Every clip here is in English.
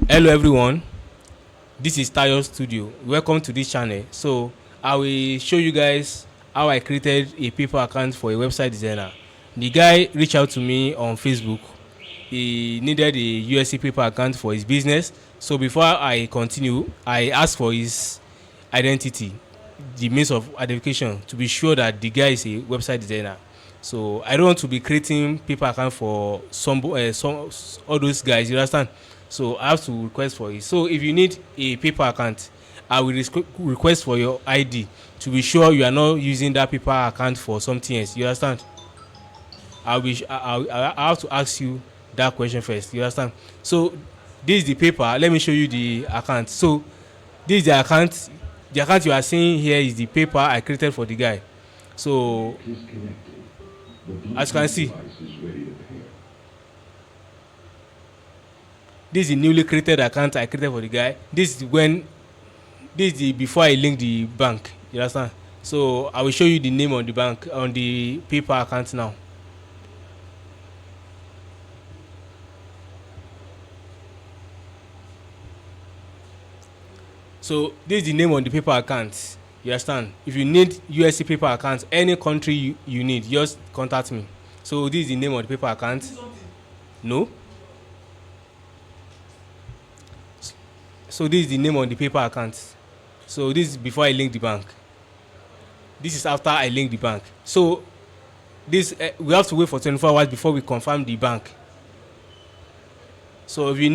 Hello everyone, this is Tayo Studio. Welcome to this channel. So I will show you guys how I created a paper account for a website designer. The guy reached out to me on Facebook. He needed a USC paper account for his business. So before I continue, I asked for his identity, the means of identification, to be sure that the guy is a website designer. So I don't want to be creating paper account for some all those guys. You understand? So I have to request for it. So if you need a paper account, I will request for your ID to be sure you are not using that paper account for something else. You understand? I have to ask you that question first. You understand? So this is the paper. Let me show you the account. So this is the account. The account you are seeing here is the paper I created for the guy. So as you can see, this is the newly created account I created for the guy. This is the before I link the bank. You understand? So I will show you the name on the bank on the paper account now. So this is the name on the paper account. You understand? If you need USC paper account, any country you need, just contact me. So this is the name on the paper account. No. So this is the name on the paper account. So this is before I link the bank. This is after I link the bank. So this we have to wait for 24 hours before we confirm the bank. So if you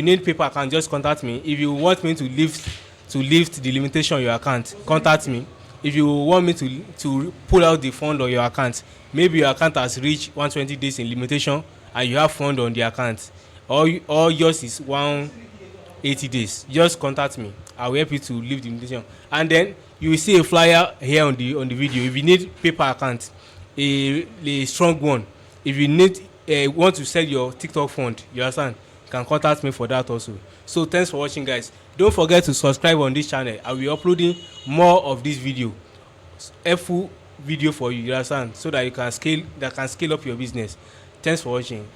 need paper account, just contact me. If you want me to lift the limitation on your account, contact me. If you want me to pull out the fund on your account, maybe your account has reached 120 days in limitation and you have fund on the account, or yours is 180 days, just contact me. I will help you to lift the limitation. And then you will see a flyer here on the video. If you need paper account, a strong one. If you need want to sell your TikTok fund, you understand, you can contact me for that also. So thanks for watching, guys. Don't forget to subscribe on this channel. I will be uploading more of this video, helpful video for you, you understand, so that you can scale up your business. Thanks for watching.